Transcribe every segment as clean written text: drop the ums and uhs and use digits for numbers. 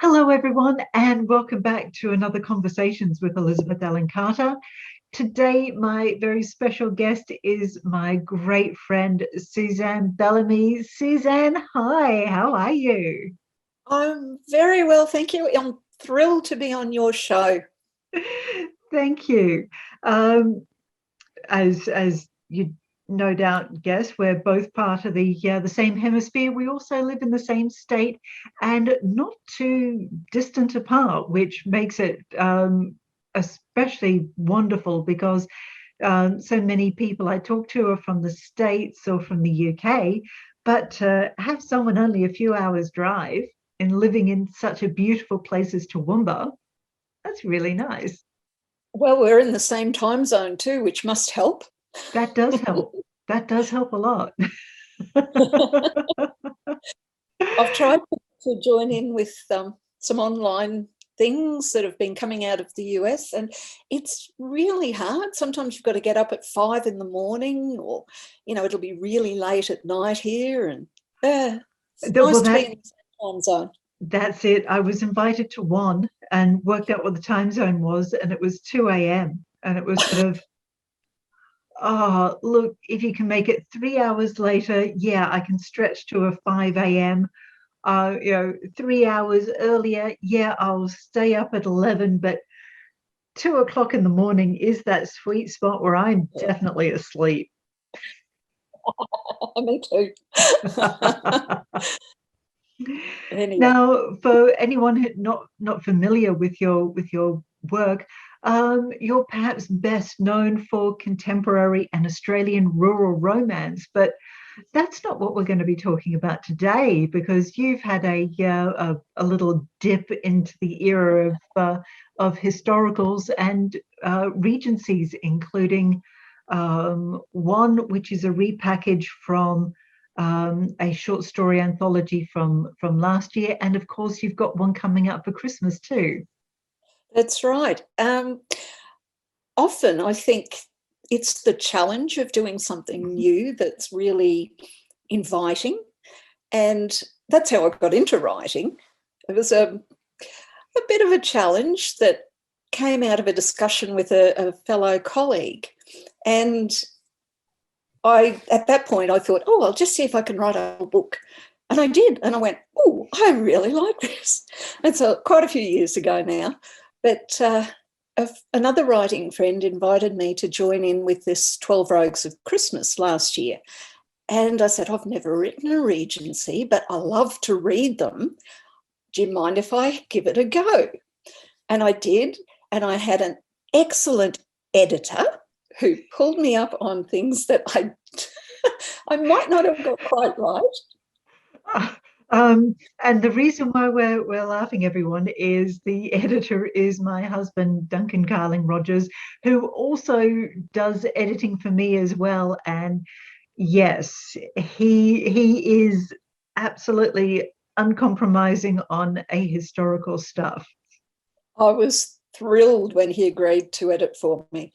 Hello, everyone, and welcome back to another Conversations with Elizabeth Allen Carter. Today, my very special guest is my great friend, Susanne Bellamy. Susanne, hi, how are you? I'm very well, thank you. I'm thrilled to be on your show. Thank you. Um, as you no doubt guess, we're both part of the same hemisphere. We also live in the same state and not too distant apart, which makes it especially wonderful because so many people I talk to are from the States or from the UK, but to have someone only a few hours drive and living in such a beautiful place as Toowoomba, that's really nice. Well, we're in the same time zone too, which must help. That does help. That does help a lot. I've tried to join in with some online things that have been coming out of the US, and it's really hard. Sometimes you've got to get up at 5 in the morning, or it'll be really late at night here, and it's Well, nice to be in the same time zone. that's it. I was invited to one and worked out what the time zone was, and it was 2 a.m. And it was sort of, oh, look, if you can make it 3 hours later, yeah, I can stretch to a 5 a.m. 3 hours earlier, yeah, I'll stay up at 11, but 2 o'clock in the morning is that sweet spot where I'm definitely asleep. Me too. Anyway. Now, for anyone who not familiar with your work, you're perhaps best known for contemporary and Australian rural romance, but that's not what we're going to be talking about today, because you've had a little dip into the era of historicals and regencies, including one which is a repackage from a short story anthology from last year, and of course you've got one coming up for Christmas too. That's right. Often I think it's the challenge of doing something new that's really inviting, and that's how I got into writing. It was a bit of a challenge that came out of a discussion with a fellow colleague, and at that point I thought, oh, I'll just see if I can write a book. And I did, and I went, oh, I really like this. It's quite a few years ago now, but another writing friend invited me to join in with this 12 Rogues of Christmas last year. And I said, I've never written a Regency, but I love to read them. Do you mind if I give it a go? And I did, and I had an excellent editor who pulled me up on things that I might not have got quite right. And the reason why we're laughing, everyone, is the editor is my husband, Duncan Carling Rogers, who also does editing for me as well. And yes, he is absolutely uncompromising on a historical stuff. I was thrilled when he agreed to edit for me.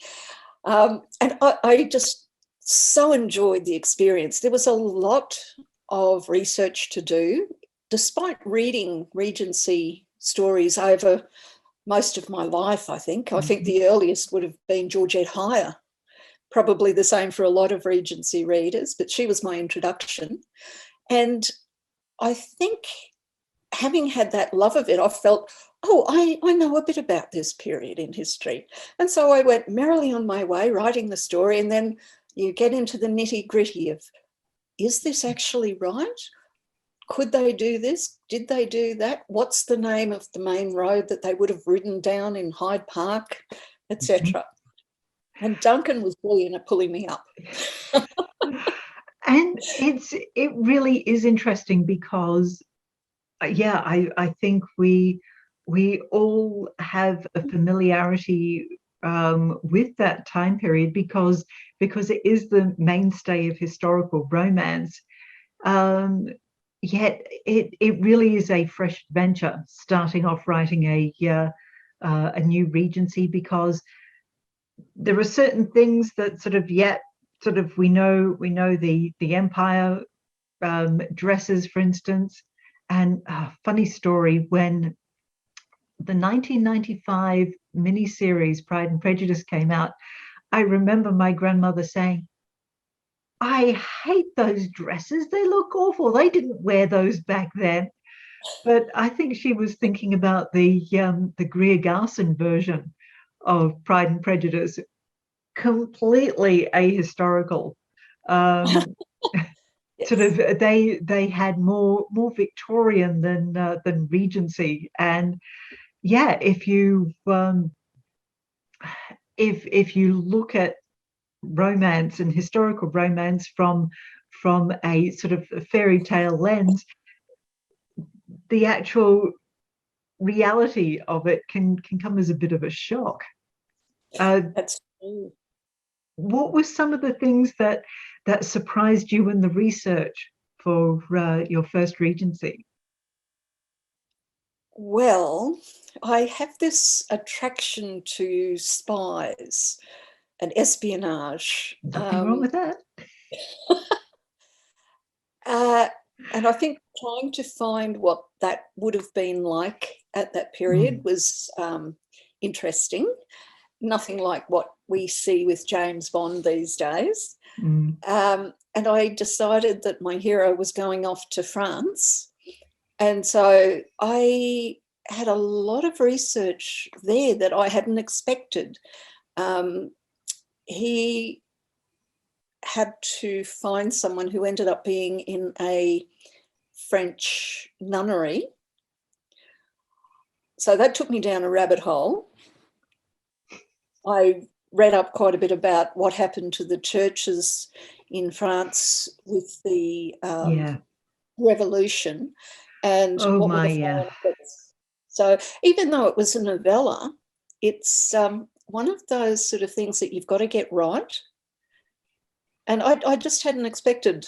And I just so enjoyed the experience. There was a lot of research to do, despite reading Regency stories over most of my life, I think. I think the earliest would have been Georgette Heyer, probably the same for a lot of Regency readers, but she was my introduction. And I think having had that love of it, I felt, oh, I know a bit about this period in history. And so I went merrily on my way writing the story, and then you get into the nitty-gritty of, is this actually right? Could they do this? Did they do that? What's the name of the main road that they would have ridden down in Hyde Park, etc.? And Duncan was brilliant at pulling me up. And it really is interesting because yeah, I think we all have a familiarity with that time period because it is the mainstay of historical romance. Yet it really is a fresh adventure starting off writing a new Regency, because there are certain things that sort of we know the Empire dresses, for instance. And funny story, when the 1995 miniseries Pride and Prejudice came out, I remember my grandmother saying, I hate those dresses. They look awful. They didn't wear those back then. But I think she was thinking about the Greer Garson version of Pride and Prejudice, completely ahistorical. Um, Sort Yes. of, they had more Victorian than Regency, and yeah, if you look at romance and historical romance from a sort of fairy tale lens, the actual reality of it can come as a bit of a shock. Uh, That's true. what were some of the things that surprised you in the research for your first Regency? Well, I have this attraction to spies and espionage. Nothing wrong with that. Uh, and I think trying to find what that would have been like at that period Mm, was interesting. Nothing like what we see with James Bond these days. mm. And I decided that my hero was going off to France. And so I had a lot of research there that I hadn't expected. Um, he had to find someone who ended up being in a French nunnery. So that took me down a rabbit hole. I read up quite a bit about what happened to the churches in France with the Yeah. revolution and Oh what were my, the yeah. final effects. So even though it was a novella, it's one of those sort of things that you've got to get right. And I just hadn't expected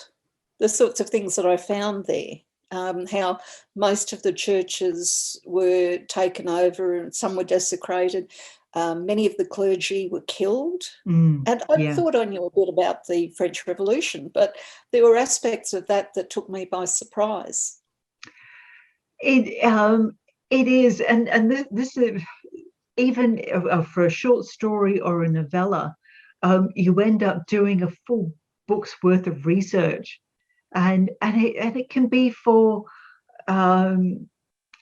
the sorts of things that I found there. How most of the churches were taken over and some were desecrated. Many of the clergy were killed. And I Yeah. thought I knew a bit about the French Revolution, but there were aspects of that that took me by surprise. It is, and this is even for a short story or a novella, you end up doing a full book's worth of research, and it can be for um,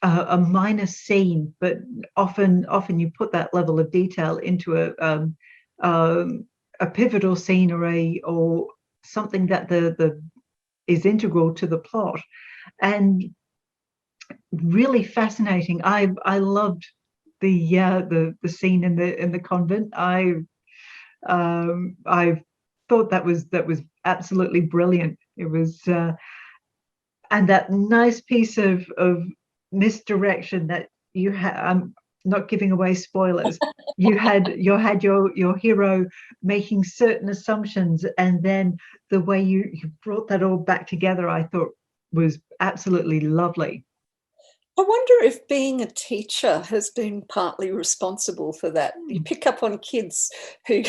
a minor scene, but often you put that level of detail into a pivotal scene or something that the is integral to the plot, and really fascinating. I loved the scene in the convent. I thought that was absolutely brilliant. It was and that nice piece of misdirection that you had. I'm not giving away spoilers. You had your hero making certain assumptions, and then the way you brought that all back together, I thought was absolutely lovely. I wonder if being a teacher has been partly responsible for that. You pick up on kids who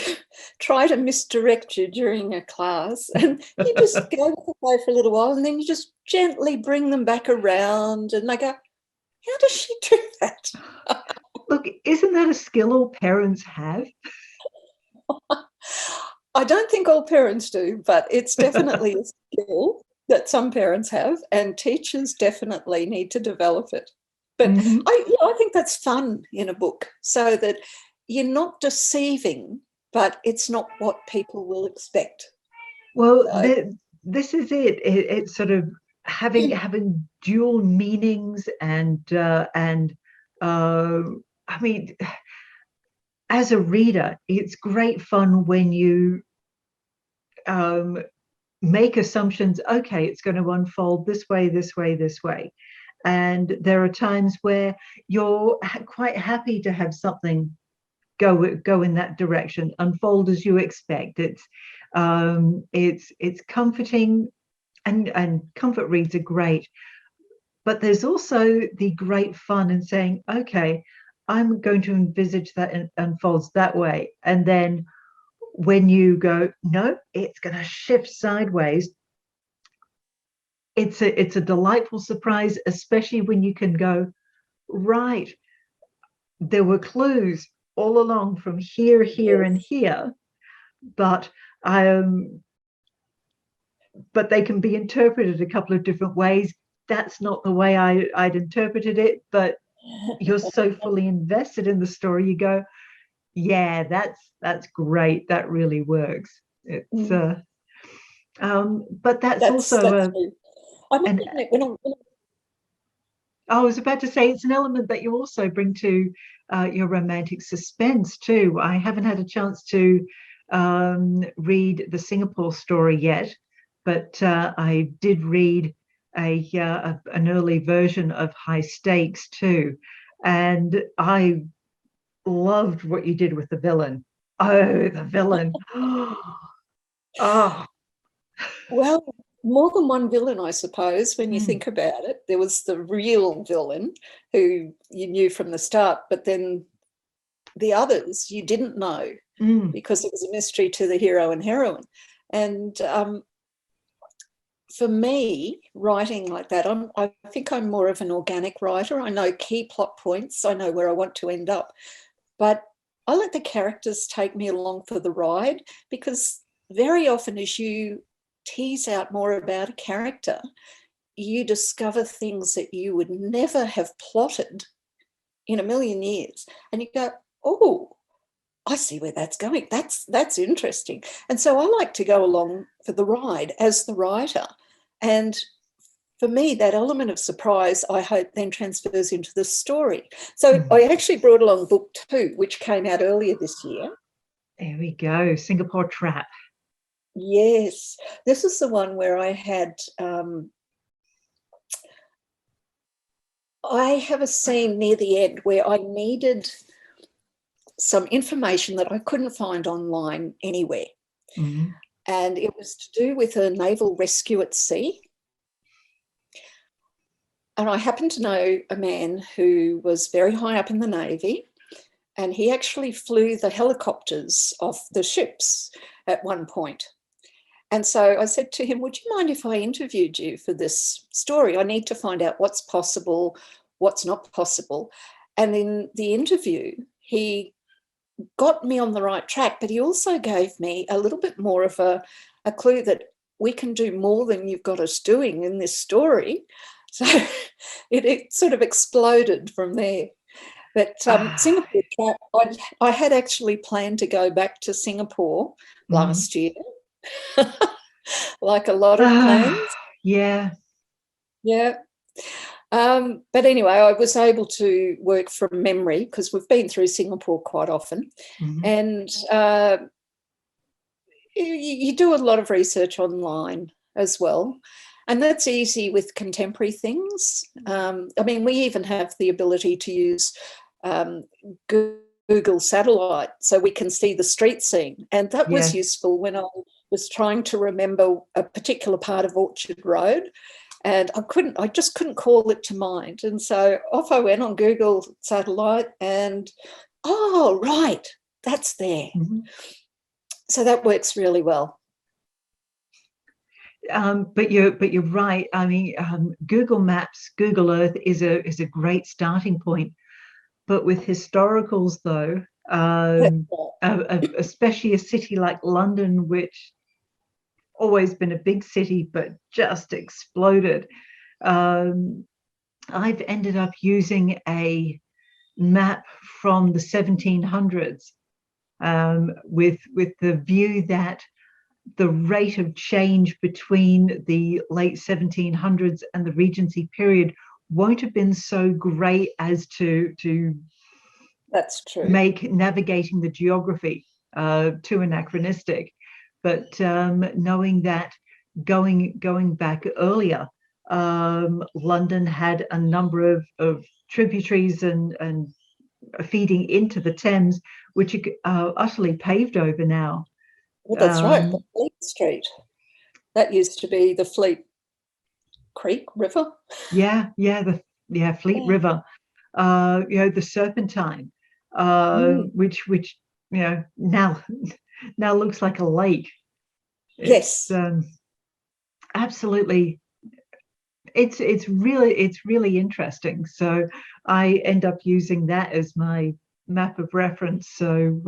try to misdirect you during a class, and you just go with the flow for a little while, and then you just gently bring them back around, and they go, "How does she do that?" Look, isn't that a skill all parents have? I don't think all parents do, but it's definitely a skill that some parents have, and teachers definitely need to develop it. But Mhm. I think that's fun in a book, so that you're not deceiving, but it's not what people will expect. Well, So, this is it. It's sort of having dual meanings and uh, I mean, as a reader, it's great fun when you um, make assumptions. Okay, it's going to unfold this way, this way, this way, and there are times where you're quite happy to have something go in that direction, unfold as you expect. It's comforting, and comfort reads are great, but there's also the great fun in saying, okay, I'm going to envisage that it unfolds that way, and then when you go, no, it's going to shift sideways. It's a delightful surprise, especially when you can go, right, there were clues all along from here, here, and Yes. here, but but they can be interpreted a couple of different ways. That's not the way I'd interpreted it, but you're so fully invested in the story, you go, yeah, that's great. That really works. It's Mm, but that's also that's true. I must an admit, I was about to say it's an element that you also bring to your romantic suspense too. I haven't had a chance to read the Singapore story yet, but I did read an early version of High Stakes too, and I loved what you did with the villain. Oh, the villain! Oh, well, more than one villain, I suppose, when you mm, think about it. There was the real villain who you knew from the start, but then the others you didn't know mm, because it was a mystery to the hero and heroine. And for me, writing like that, I think I'm more of an organic writer. I know key plot points, I know where I want to end up, but I let the characters take me along for the ride, because very often as you tease out more about a character, you discover things that you would never have plotted in a million years. And you go, oh, I see where that's going. That's interesting. And so I like to go along for the ride as the writer. And for me, that element of surprise, I hope, then transfers into the story. So mm. I actually brought along book 2, which came out earlier this year. There we go. Singapore Trap. Yes, this is the one where I have a scene near the end where I needed some information that I couldn't find online anywhere. Mm, And it was to do with a naval rescue at sea. And I happened to know a man who was very high up in the Navy, and he actually flew the helicopters off the ships at one point. And so I said to him, would you mind if I interviewed you for this story? I need to find out what's possible, what's not possible. And in the interview, he got me on the right track, but he also gave me a little bit more of a clue that we can do more than you've got us doing in this story. So it sort of exploded from there. But ah, Singapore Trap, I had actually planned to go back to Singapore mm, last year, like a lot of ah, plans. yeah. Yeah. But anyway, I was able to work from memory because we've been through Singapore quite often. Mm, And you do a lot of research online as well. And that's easy with contemporary things. I mean, we even have the ability to use um, Google Satellite so we can see the street scene. And that was yes. useful when I was trying to remember a particular part of Orchard Road. And I just couldn't call it to mind. And so off I went on Google Satellite and, oh, right, that's there. Mm-hmm. So that works really well. But you're right. I mean, Google Maps, Google Earth is a great starting point. But with historicals, though, especially a city like London, which always been a big city but just exploded, um, I've ended up using a map from the 1700s, with the view that the rate of change between the late 1700s and the Regency period won't have been so great as to That's true. make navigating the geography too anachronistic. But knowing that going back earlier, London had a number of tributaries and feeding into the Thames, which are utterly paved over now. Well, that's right. The Um, Fleet Street. That used to be the Fleet Creek River. yeah, Fleet Yeah. River, the Serpentine, Mm. which now now looks like a lake. It's Yes. absolutely it's really interesting. So I end up using that as my map of reference. So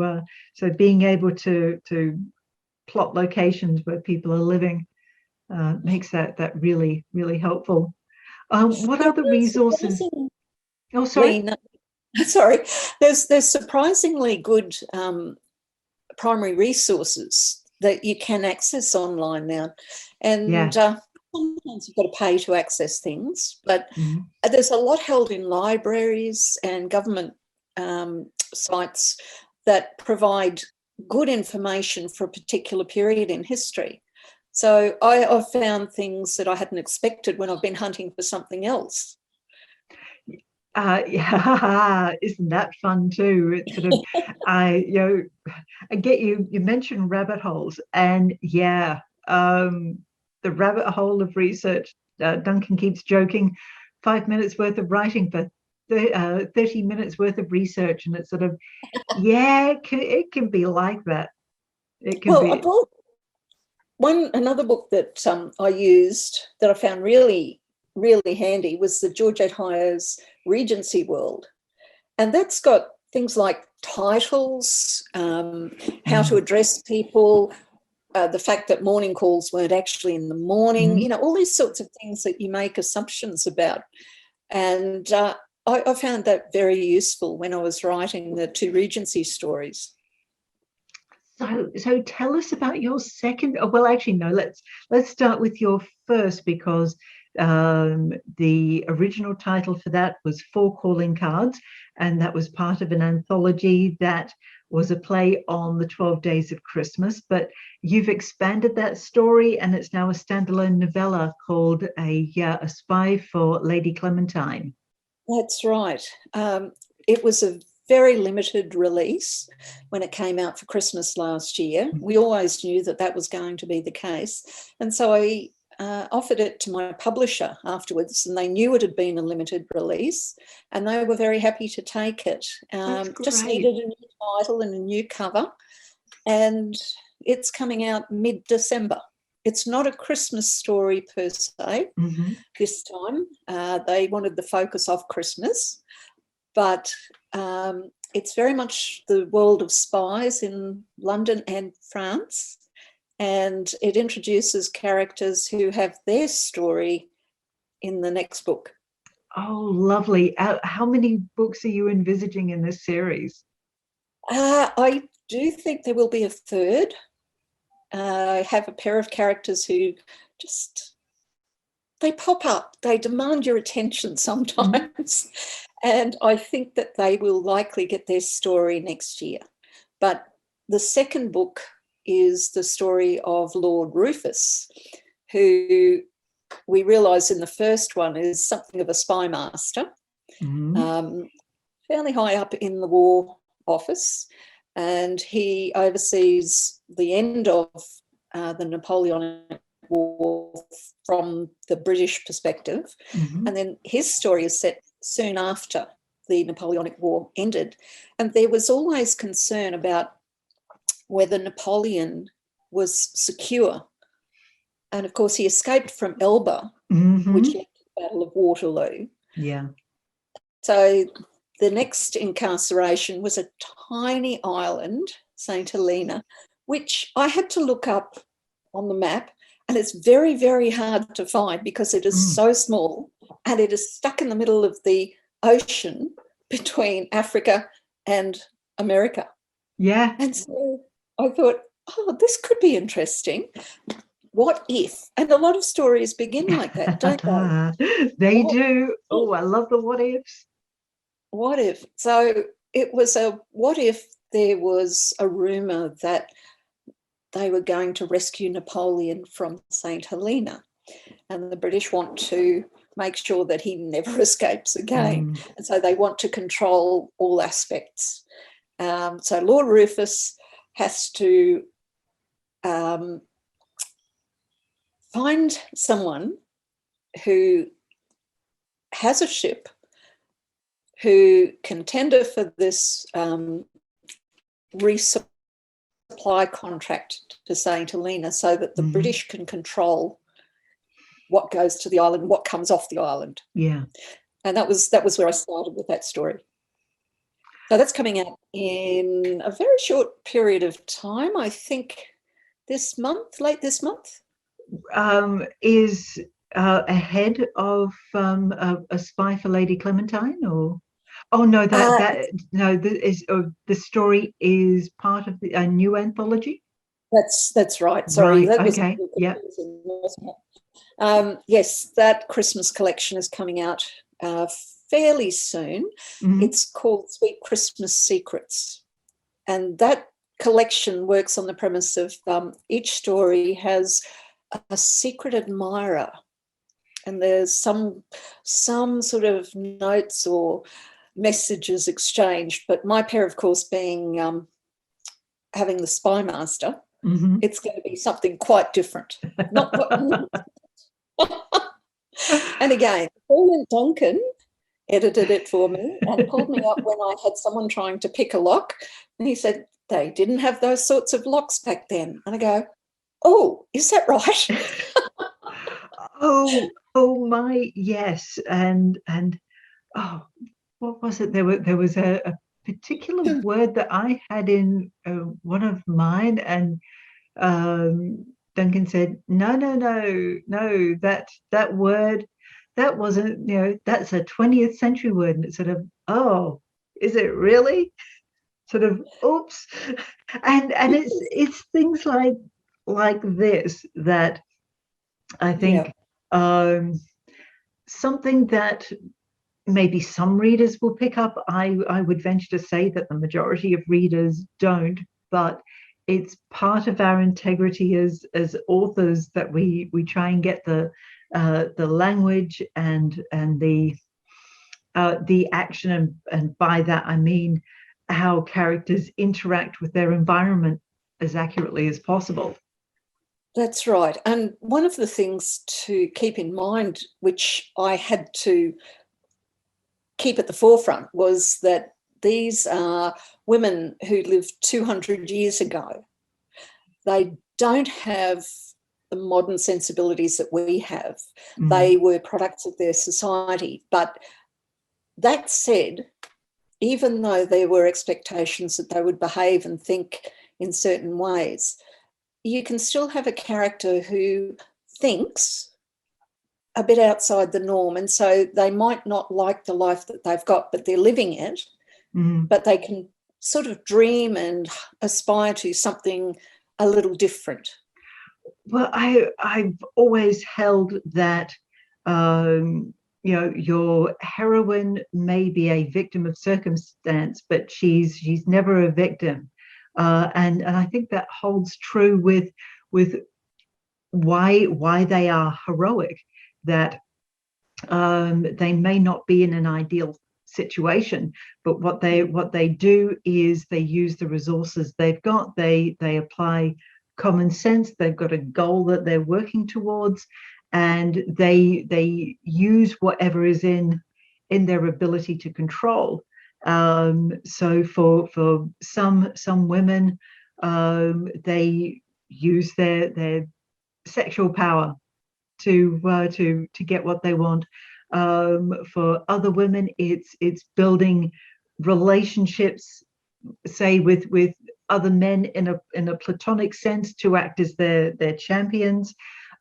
being able to plot locations where people are living makes that really helpful. What There other are resources? surprisingly, Oh, sorry. sorry, there's surprisingly good primary resources that you can access online now, and Yeah. sometimes you've got to pay to access things, but Mhm. there's a lot held in libraries and government sites that provide good information for a particular period in history. So I've found things that I hadn't expected when I've been hunting for something else. Yeah, isn't that fun too? It's sort of, I get you. You mentioned rabbit holes, and yeah, the rabbit hole of research. Duncan keeps joking, 5 minutes worth of writing for 30 minutes worth of research, and it's sort of, yeah, it can be like that. It can Well, I be. bought another book that I used that I found really handy was the Georgette Heyer's Regency World. And that's got things like titles, how to address people, the fact that morning calls weren't actually in the morning, Mhm. all these sorts of things that you make assumptions about. And I found that very useful when I was writing the two Regency stories. So tell us about your second. Oh, well, actually, no. Let's start with your first, because the original title for that was Four Calling Cards, and that was part of an anthology that was a play on the 12 Days of Christmas. But you've expanded that story, and it's now a standalone novella called A Spy for Lady Clementine. That's right. It was a very limited release when it came out for Christmas last year. We always knew that that was going to be the case. And so I offered it to my publisher afterwards, and they knew it had been a limited release, and they were very happy to take it. That's Just great. needed a new title and a new cover, and it's coming out mid-December. It's not a Christmas story per se Hmm. this time. They wanted the focus off Christmas, but it's very much the world of spies in London and France. And it introduces characters who have their story in the next book. Oh, lovely. How many books are you envisaging in this series? I do think there will be a third. I have a pair of characters who just, they pop up, they demand your attention Mhm. sometimes. And I think that they will likely get their story next year. But the second book is the story of Lord Rufus, who we realise in the first one is something of a spy master, Mhm. um, fairly high up in the War Office, and he oversees the end of the Napoleonic War from the British perspective. Mhm. And then his story is set soon after the Napoleonic War ended. And there was always concern about whether Napoleon was secure. And of course, he escaped from Elba, which Mhm. led to the Battle of Waterloo. Yeah. So the next incarceration was a tiny island, St. Helena, which I had to look up on the map. And it's very, very hard to find because it is Mm. so small and it is stuck in the middle of the ocean between Africa and America. Yeah. And so I thought, oh, this could be interesting. What if? And a lot of stories begin like that, don't they? They What do. if? Oh, I love the what ifs. What if? So it was a what if there was a rumor that they were going to rescue Napoleon from St. Helena, and the British want to make sure that he never escapes again. Mm. And so they want to control all aspects. So Lord Rufus has to um, find someone who has a ship who can tender for this resupply contract to St. Helena so that the Mhm. British can control what goes to the island, what comes off the island. Yeah. And that was where I started with that story. So that's coming out in a very short period of time, I think late this month. Is ahead of a Spy for Lady Clementine, or no, the story is part of a new anthology. That's right. Sorry, Right. that was okay. Yeah. Yes, that Christmas collection is coming out fairly soon. Mm-hmm. It's called Sweet Christmas Secrets, and that collection works on the premise of each story has a secret admirer, and there's some sort of notes or messages exchanged. But my pair, of course, being having the spy master, Mm-hmm. it's going to be something quite different. Not and again, Paul Duncan edited it for me and pulled me up when I had someone trying to pick a lock, and he said they didn't have those sorts of locks back then. And I go, oh, is that right? oh my, yes. And oh, what was it? There was a particular word that I had in one of mine, and Duncan said, no, that word, that wasn't, that's a 20th century word. And it's sort of, oh, is it really? Sort of, oops. And it's things like this that I think something that maybe some readers will pick up. I would venture to say that the majority of readers don't, but it's part of our integrity as authors that we try and get the language and the action, and by that I mean how characters interact with their environment as accurately as possible. That's right. And one of the things to keep in mind, which I had to keep at the forefront, was that these are women who lived 200 years ago. They don't have the modern sensibilities that we have. Mm. They were products of their society. But that said, even though there were expectations that they would behave and think in certain ways, you can still have a character who thinks a bit outside the norm. And so they might not like the life that they've got, but they're living it. Mm. But they can sort of dream and aspire to something a little different. Well, I've always held that, your heroine may be a victim of circumstance, but she's never a victim. And I think that holds true with why they are heroic, that they may not be in an ideal situation, but what they do is they use the resources they've got. They apply common sense. They've got a goal that they're working towards, and they use whatever is in their ability to control. So for some women, they use their sexual power to get what they want. For other women, it's building relationships, say with other men in a platonic sense, to act as their champions.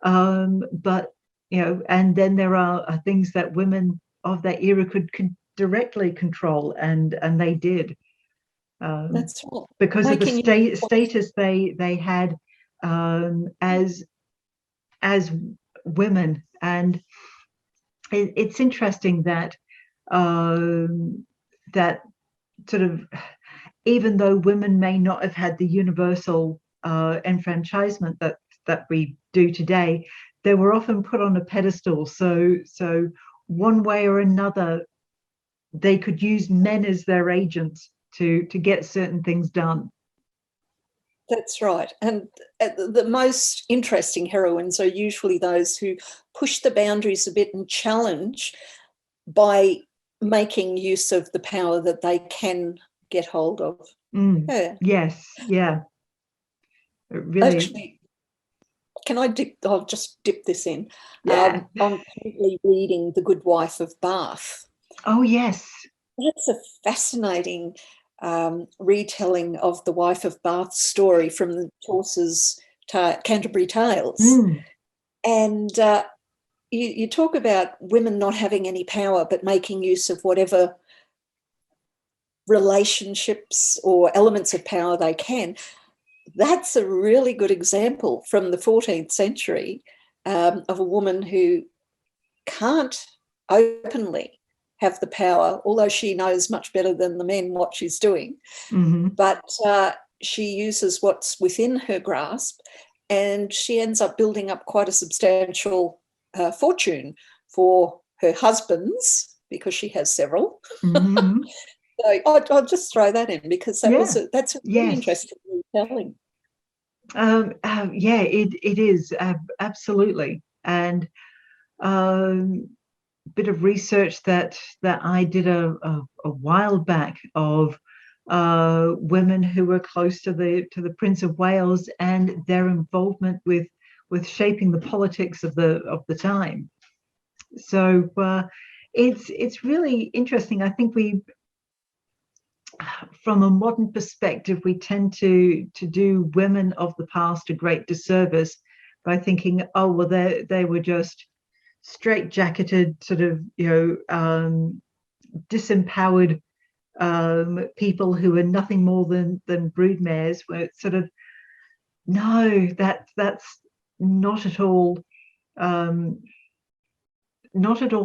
But and then there are things that women of that era could directly control, and they did. That's right. Because of the status they had as women. And it's interesting that that sort of, even though women may not have had the universal enfranchisement that we do today, they were often put on a pedestal. So one way or another, they could use men as their agents to get certain things done. That's right. And the most interesting heroines are usually those who push the boundaries a bit and challenge by making use of the power that they can get hold of. Yeah. Yes, yeah. It really. Actually, can I dip? I'll just dip this in. Yeah. I'm currently reading The Good Wife of Bath. Oh, yes. That's a fascinating retelling of the Wife of Bath story from the Chaucer's Canterbury Tales. Mm. And you talk about women not having any power but making use of whatever relationships or elements of power they can. That's a really good example from the 14th century of a woman who can't openly have the power, although she knows much better than the men what she's doing. Mm-hmm. But she uses what's within her grasp, and she ends up building up quite a substantial fortune for her husbands, because she has several. Mm-hmm. So I'll just throw that in, because that's a really Yes. interesting retelling. Yeah, it is absolutely. And bit of research that I did a while back of women who were close to the Prince of Wales and their involvement with shaping the politics of the time. So it's really interesting. I think from a modern perspective, we tend to do women of the past a great disservice by thinking, oh well, they were just straight-jacketed, sort of, disempowered people who are nothing more than broodmares. Where it's sort of, no, that's not at all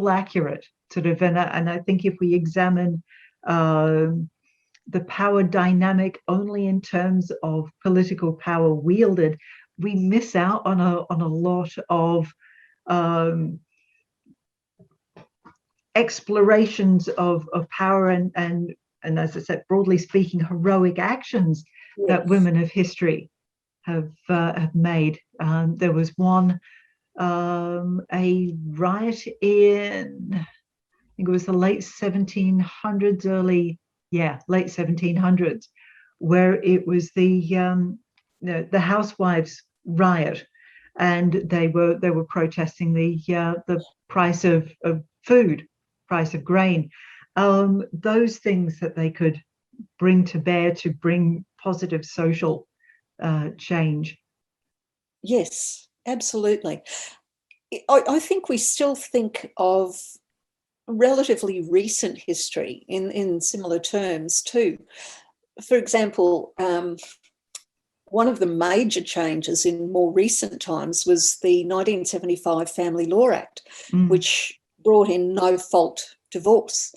accurate, sort of. And I think if we examine the power dynamic only in terms of political power wielded, we miss out on a lot of explorations of power and as I said, broadly speaking, heroic actions that women of history have made. There was one, a riot in, I think it was the late 1700s, late 1700s, where it was the housewives' riot, and they were protesting the price of food, price of grain, those things that they could bring to bear to bring positive social change. Yes, absolutely. I think we still think of relatively recent history in similar terms too. For example, one of the major changes in more recent times was the 1975 Family Law Act, which brought in no-fault divorce.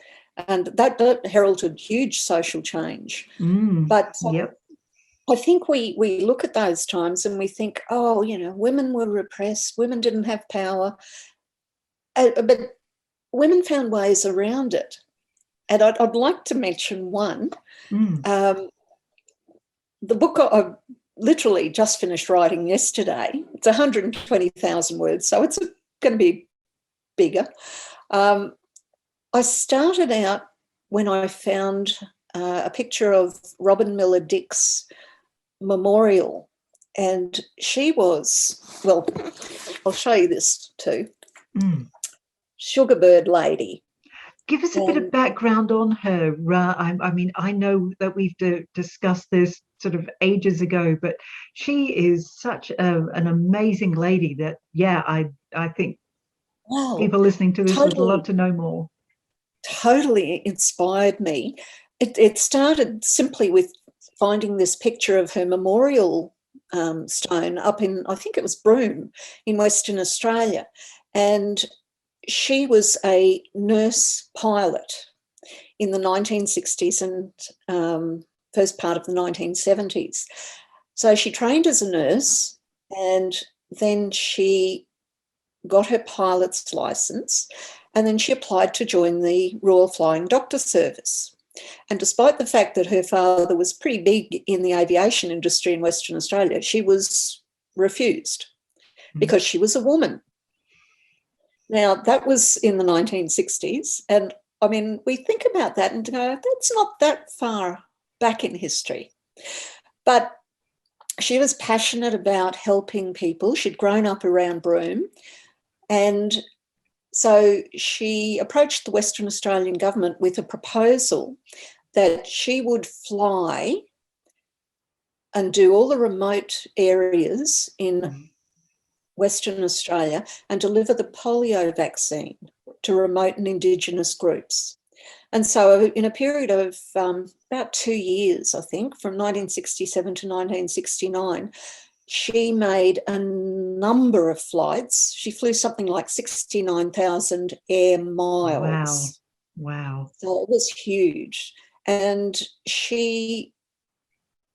And that heralded huge social change. But Yep. I think we look at those times and we think, oh, women were repressed, women didn't have power. But women found ways around it. And I'd like to mention one. The book I've literally just finished writing yesterday. It's 120,000 words, so it's going to be bigger. I started out when I found a picture of Robin Miller Dick's memorial, and she was, well, I'll show you this too. Sugarbird Lady. Give us a bit of background on her. I mean, I know that we've discussed this sort of ages ago, but she is such an amazing lady that, I think people listening to this would love to know more. Totally inspired me. It started simply with finding this picture of her memorial stone up in, I think it was Broome in Western Australia. And she was a nurse pilot in the 1960s and first part of the 1970s. So she trained as a nurse, and then she got her pilot's license, and then she applied to join the Royal Flying Doctor Service. And despite the fact that her father was pretty big in the aviation industry in Western Australia, she was refused because she was a woman. Now, that was in the 1960s. And I mean, we think about that and go, that's not that far back in history. But she was passionate about helping people. She'd grown up around Broome, and so she approached the Western Australian government with a proposal that she would fly and do all the remote areas in Western Australia and deliver the polio vaccine to remote and Indigenous groups. And so in a period of about 2 years, I think, from 1967 to 1969, she made a number of flights. She flew something like 69,000 air miles. Wow. So it was huge. And she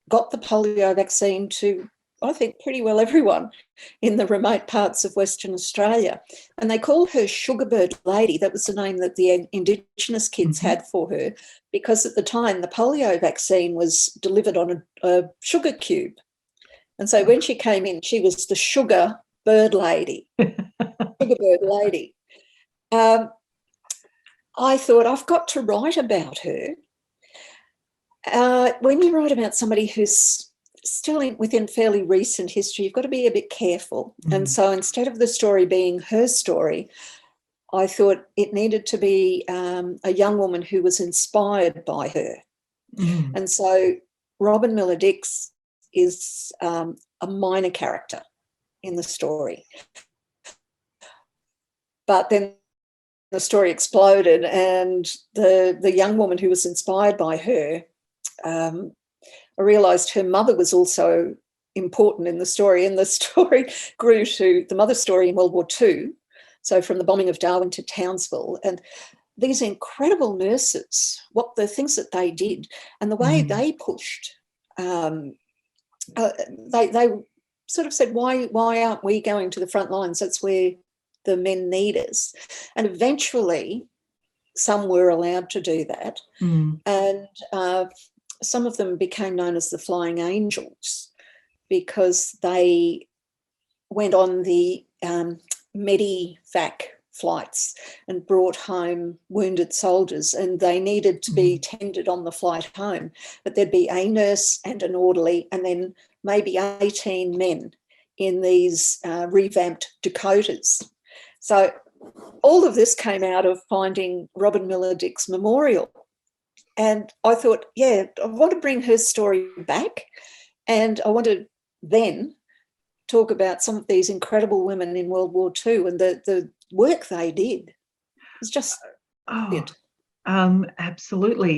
got the polio vaccine to, I think, pretty well everyone in the remote parts of Western Australia. And they called her Sugarbird Lady. That was the name that the Indigenous kids had for her, because at the time the polio vaccine was delivered on a sugar cube. And so when she came in, she was the Sugar Bird Lady, Sugarbird Lady. I thought, I've got to write about her. When you write about somebody who's still within fairly recent history, you've got to be a bit careful. And so instead of the story being her story, I thought it needed to be a young woman who was inspired by her. And so Robin Miller Dix is a minor character in the story. But then the story exploded, and the young woman who was inspired by her, I realised her mother was also important in the story, and the story grew to the mother's story in World War II, so from the bombing of Darwin to Townsville, and these incredible nurses, what the things that they did and the way they pushed. They sort of said, why aren't we going to the front lines? That's where the men need us. And eventually some were allowed to do that. And some of them became known as the Flying Angels because they went on the Medivac flights and brought home wounded soldiers, and they needed to be tended on the flight home. But there'd be a nurse and an orderly and then maybe 18 men in these revamped Dakotas. So all of this came out of finding Robin Miller Dix Memorial. And I thought, yeah, I want to bring her story back, and I want to then talk about some of these incredible women in World War II and the work they did. It's just absolutely.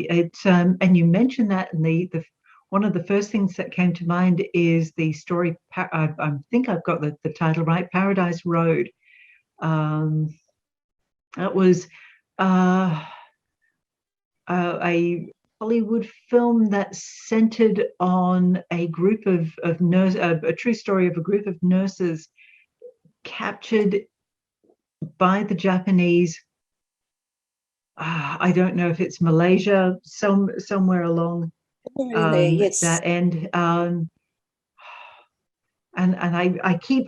It's and you mentioned that, and the one of the first things that came to mind is the story. I think I've got the title right. Paradise Road. That was a Hollywood film that centered on a group of nurses, a true story of a group of nurses captured by the Japanese. I don't know if it's Malaysia, somewhere along yes. that end. And I keep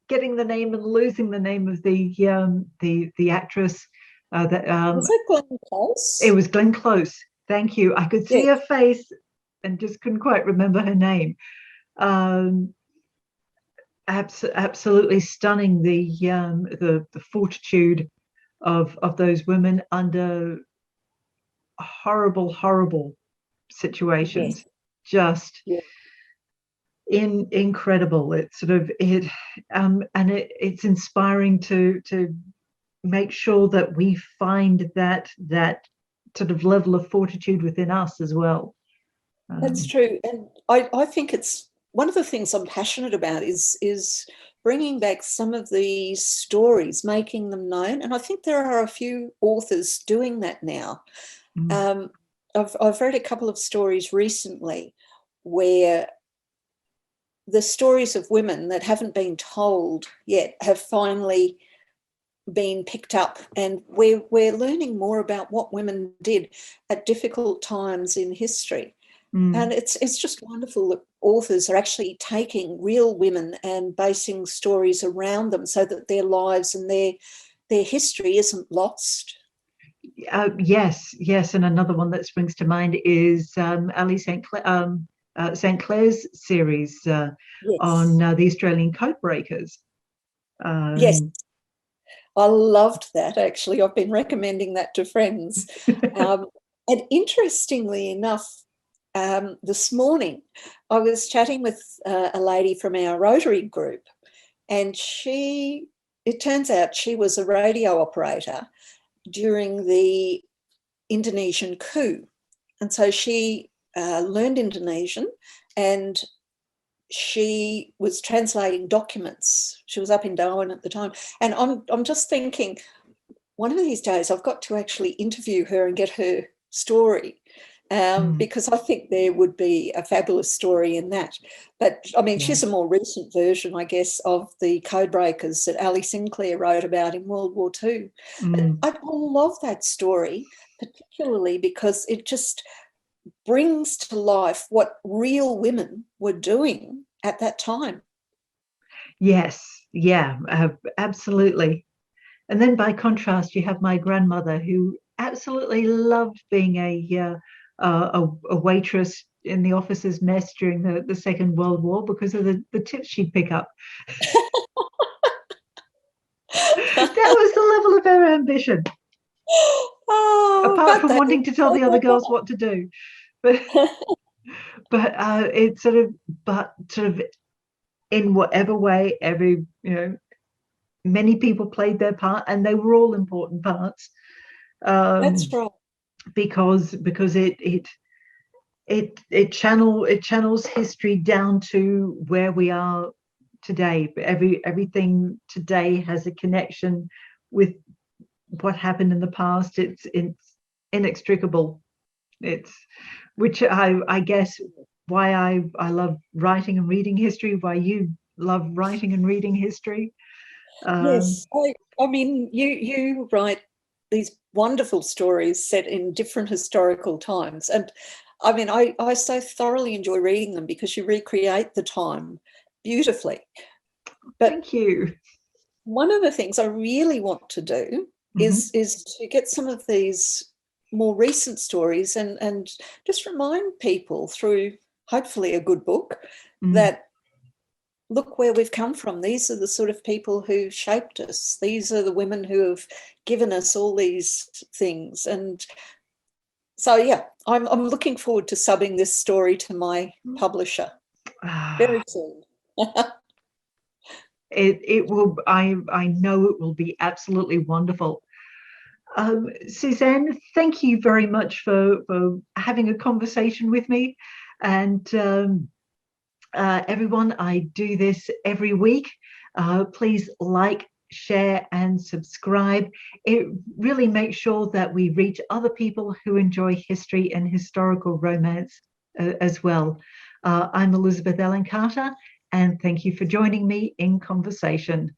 getting the name and losing the name of the actress. Was it Glenn Close? It was Glenn Close. Thank you. I could see her face and just couldn't quite remember her name. Absolutely stunning, the fortitude of those women under horrible situations. Just incredible. It's sort of and it's inspiring to make sure that we find that sort of level of fortitude within us as well. That's true. And I think it's one of the things I'm passionate about is bringing back some of these stories, making them known. And I think there are a few authors doing that now. I've read a couple of stories recently where the stories of women that haven't been told yet have finally been picked up, and we're learning more about what women did at difficult times in history. And it's just wonderful that authors are actually taking real women and basing stories around them so that their lives and their history isn't lost. Yes. And another one that springs to mind is Ali St. Clair. St. Clair's series on Yes. the Australian codebreakers. Yes. I loved that, actually. I've been recommending that to friends. And interestingly enough, this morning I was chatting with a lady from our Rotary group, and it turns out she was a radio operator during the Indonesian coup. And so she learned Indonesian, and she was translating documents. She was up in Darwin at the time. And I'm just thinking, one of these days I've got to actually interview her and get her story, because I think there would be a fabulous story in that. But I mean, she's a more recent version, I guess, of the codebreakers that Ali Sinclair wrote about in World War II. But I love that story, particularly because it just brings to life what real women were doing at that time. Yes, yeah, absolutely. And then by contrast, you have my grandmother, who absolutely loved being a waitress in the officers' mess during the Second World War because of the tips she'd pick up. That was the level of her ambition. Apart from wanting to tell the other girls what to do. But it's sort of in whatever way, many people played their part, and they were all important parts. That's right. Because it channels history down to where we are today. Everything today has a connection with what happened in the past. It's inextricable. It's which I guess why I love writing and reading history, why you love writing and reading history. Yes, I mean, you write these wonderful stories set in different historical times, and I mean, I so thoroughly enjoy reading them because you recreate the time beautifully. But thank you. One of the things I really want to do is to get some of these more recent stories and just remind people through hopefully a good book that look where we've come from. These are the sort of people who shaped us. These are the women who have given us all these things. And so, yeah, I'm looking forward to subbing this story to my publisher very soon. It will. I know it will be absolutely wonderful. Susanne, thank you very much for having a conversation with me. And everyone, I do this every week. Please like, share, and subscribe. It really makes sure that we reach other people who enjoy history and historical romance as well. I'm Elizabeth Ellen Carter, and thank you for joining me in conversation.